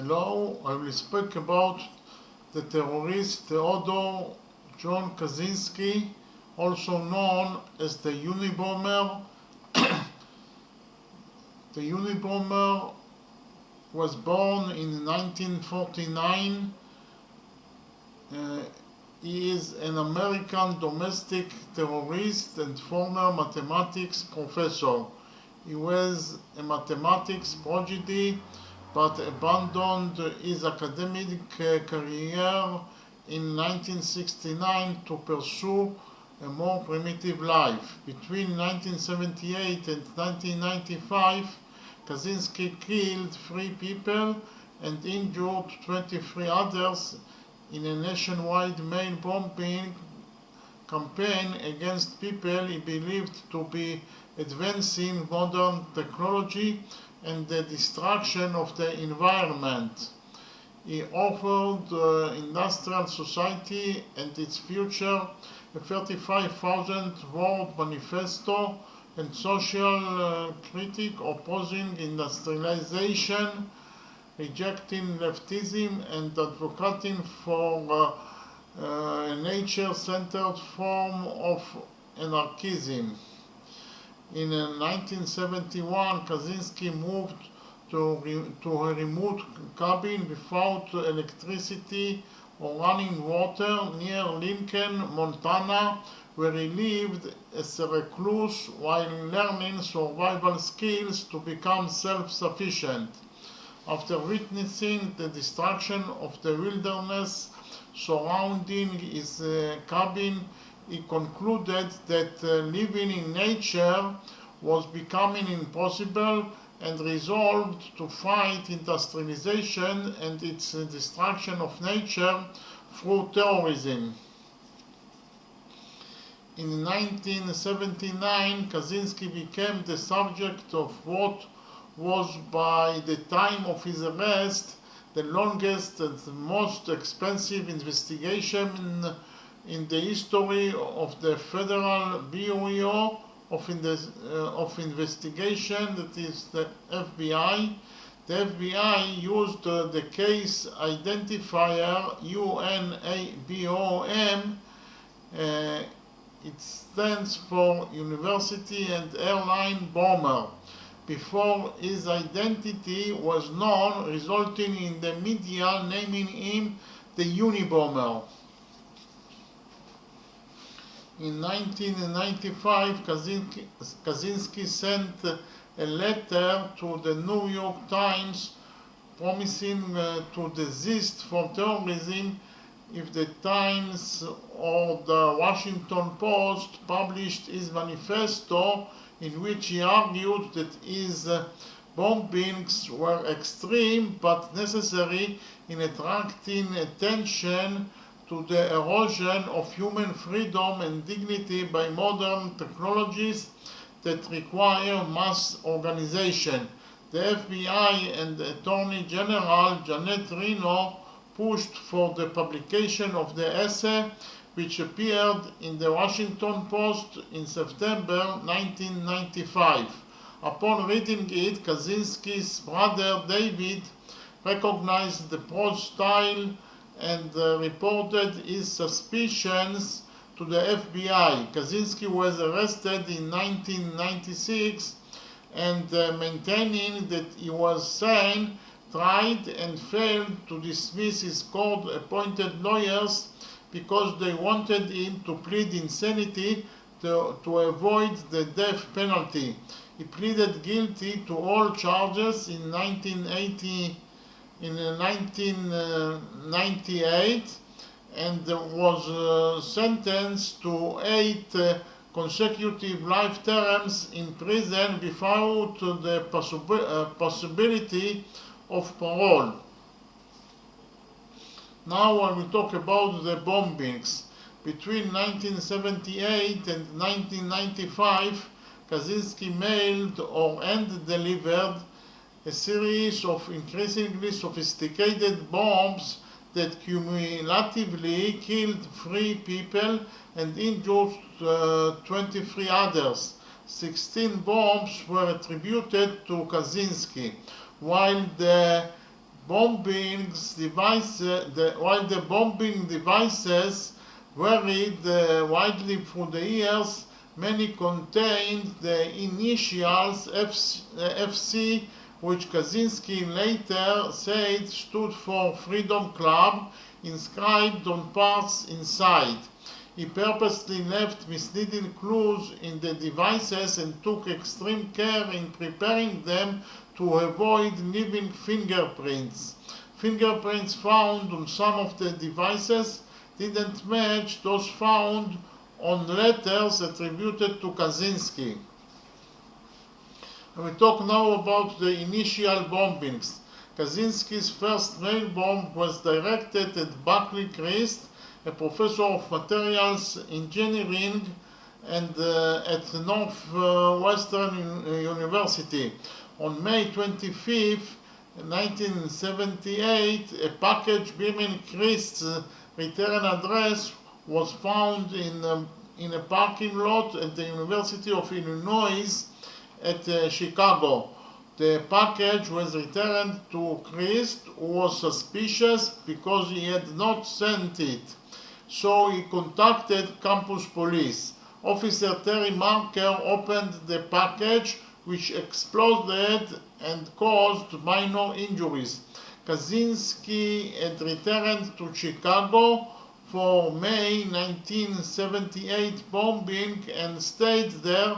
Hello, I will speak about the terrorist Theodore John KACZYNSKI, also known as the Unabomber. The Unabomber was born in 1949. He is an American domestic terrorist and former mathematics professor. He was a mathematics prodigy but abandoned his academic career in 1969 to pursue a more primitive life. Between 1978 and 1995, KACZYNSKI killed 3 people and injured 23 others in a nationwide mail bombing campaign against people he believed to be advancing modern technology and the destruction of the environment. He offered industrial society and its future a 35,000-word manifesto and social critique opposing industrialization, rejecting leftism and advocating for a nature-centered form of anarchism. In 1971, KACZYNSKI moved to a remote cabin without electricity or running water near Lincoln, Montana, where he lived as a recluse while learning survival skills to become self-sufficient. After witnessing the destruction of the wilderness surrounding his cabin, he concluded that living in nature was becoming impossible and resolved to fight industrialization and its destruction of nature through terrorism. In 1979, KACZYNSKI became the subject of what was, by the time of his arrest, the longest and most expensive investigation in the history of the Federal Bureau of Investigation, that is the FBI. The FBI used the case identifier UNABOM. It stands for University and Airline Bomber, before his identity was known, resulting in the media naming him the Unabomber. In 1995, KACZYNSKI sent a letter to the New York Times promising to desist from terrorism if the Times or the Washington Post published his manifesto, in which he argued that his bombings were extreme but necessary in attracting attention to the erosion of human freedom and dignity by modern technologies that require mass organization. The FBI and Attorney General Janet Reno pushed for the publication of the essay, which appeared in the Washington Post in September 1995. Upon reading it, KACZYNSKI's brother David recognized the prose style and reported his suspicions to the FBI. KACZYNSKI was arrested in 1996 and maintaining that he was sane, tried and failed to dismiss his court-appointed lawyers because they wanted him to plead insanity to avoid the death penalty. He pleaded guilty to all charges in 1998 and was sentenced to 8 consecutive life terms in prison without the possibility of parole. Now I will talk about the bombings. Between 1978 and 1995, KACZYNSKI mailed or hand-delivered a series of increasingly sophisticated bombs that cumulatively killed 3 people and injured 23 others. 16 bombs were attributed to KACZYNSKI, while the while the bombing devices varied widely through the years, many contained the initials FC, which Kaczynski later said stood for Freedom Club, inscribed on parts inside. He purposely left misleading clues in the devices and took extreme care in preparing them to avoid leaving fingerprints. Fingerprints found on some of the devices didn't match those found on letters attributed to Kaczynski. We talk now about the initial bombings. Kaczynski's first mail bomb was directed at Buckley Christ, a professor of materials engineering and at Northwestern University. On May 25, 1978, a package bearing Christ's return address was found in a parking lot at the University of Illinois at Chicago. The package was returned to Christ, who was suspicious because he had not sent it. So he contacted campus police. Officer Terry Marker opened the package, which exploded and caused minor injuries. Kaczynski had returned to Chicago for May 1978 bombing and stayed there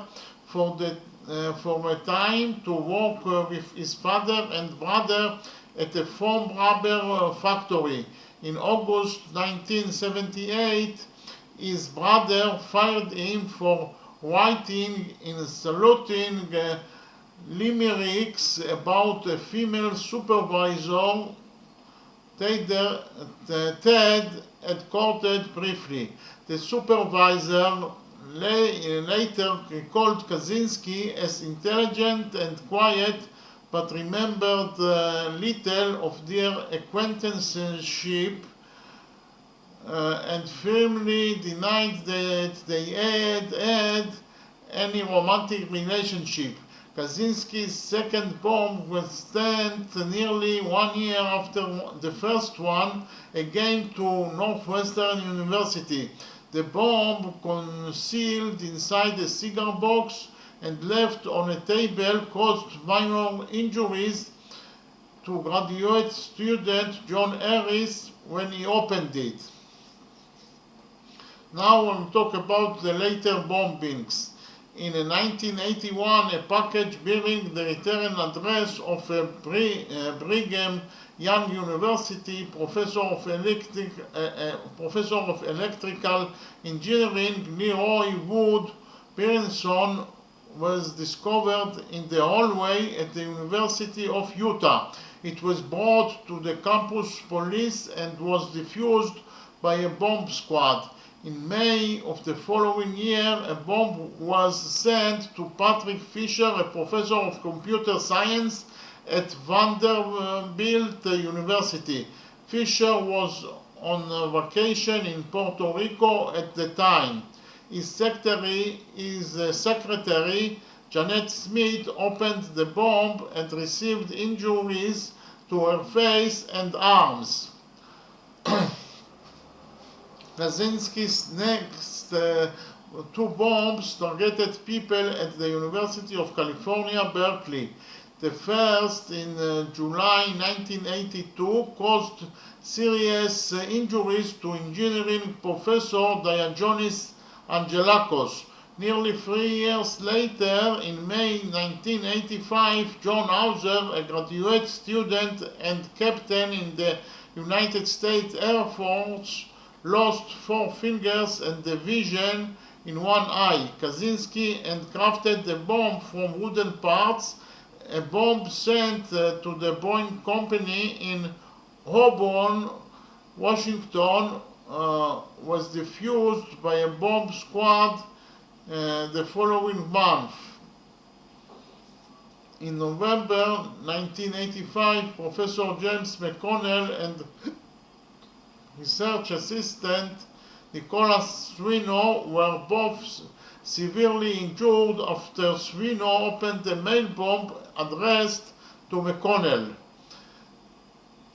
for a time to work with his father and brother at a foam rubber factory. In August 1978, his brother fired him for writing insulting limericks about a female supervisor Ted had courted briefly. The supervisor later recalled Kaczynski as intelligent and quiet, but remembered little of their acquaintanceship and firmly denied that they had any romantic relationship. Kaczynski's second bomb was sent nearly 1 year after the first one, again to Northwestern University. The bomb concealed inside a cigar box and left on a table caused minor injuries to graduate student John Harris when he opened it. Now we'll talk about the later bombings. In 1981, a package bearing the return address of a Brigham Young University professor of electrical engineering, Leroy Wood Pearson, was discovered in the hallway at the University of Utah. It was brought to the campus police and was defused by a bomb squad. In May of the following year, a bomb was sent to Patrick Fisher, a professor of computer science at Vanderbilt University. Fisher was on vacation in Puerto Rico at the time. His secretary, Janet Smith, opened the bomb and received injuries to her face and arms. Kaczynski's next two bombs targeted people at the University of California, Berkeley. The first, in July 1982, caused serious injuries to engineering professor Diogenes Angelakos. Nearly 3 years later, in May 1985, John Hauser, a graduate student and captain in the United States Air Force, lost 4 fingers and the vision in one eye. Kaczynski handcrafted the bomb from wooden parts. A bomb sent to the Boeing company in Auburn, Washington, was defused by a bomb squad the following month. In November 1985, Professor James McConnell and research assistant Nicholas Sweeney were both severely injured after Sweeney opened a mail bomb addressed to McConnell.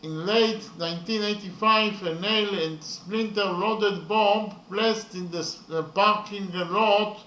In late 1985, a nail and splinter loaded bomb placed in the parking lot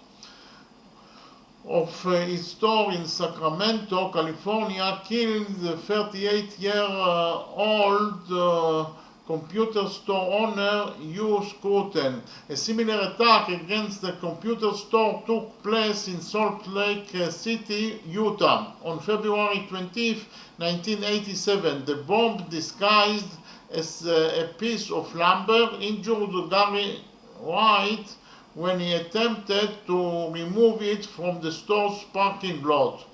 of his store in Sacramento, California, killed the 38-year-old computer store owner Hugh Scruton. A similar attack against the computer store took place in Salt Lake City, Utah, on February 20, 1987. The bomb, disguised as a piece of lumber, injured Gary White when he attempted to remove it from the store's parking lot.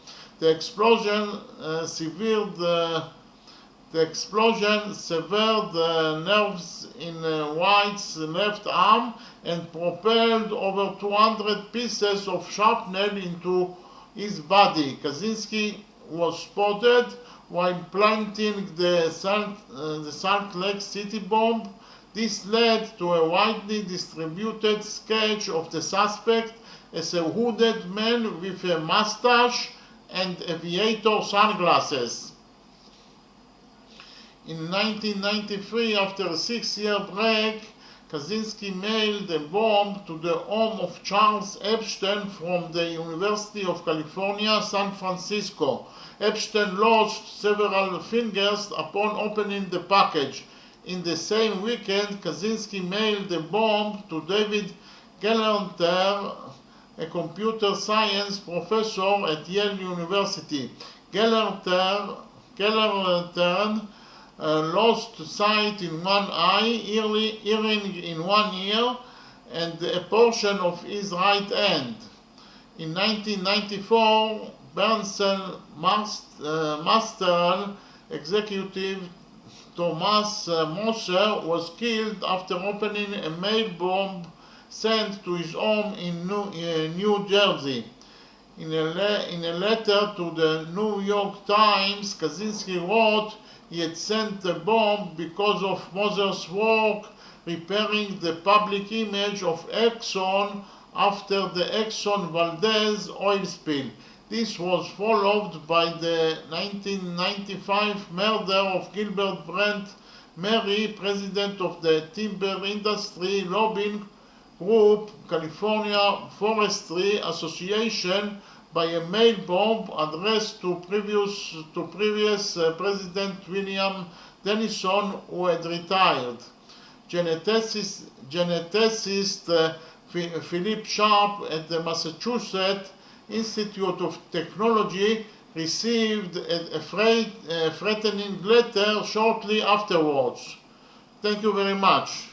The explosion severed the nerves in White's left arm and propelled over 200 pieces of shrapnel into his body. Kaczynski was spotted while planting the Salt Lake City bomb. This led to a widely distributed sketch of the suspect as a hooded man with a mustache and aviator sunglasses. In 1993, after a 6-year break, Kaczynski mailed a bomb to the home of Charles Epstein from the University of California, San Francisco. Epstein lost several fingers upon opening the package. In the same weekend, Kaczynski mailed a bomb to David Gelernter, a computer science professor at Yale University. Gelernter lost sight in one eye, hearing in one ear, and a portion of his right hand. In 1994, Bernstein Master executive Thomas Moser was killed after opening a mail bomb sent to his home in New Jersey. In a letter to the New York Times, Kaczynski wrote he had sent the bomb because of Moser's work repairing the public image of Exxon after the Exxon Valdez oil spill. This was followed by the 1995 murder of Gilbert Brent Murray, president of the timber industry lobbying group California Forestry Association, by a mail bomb addressed to previous President William Dennison, who had retired. Geneticist Philip Sharp at the Massachusetts Institute of Technology received a threatening letter shortly afterwards. Thank you very much.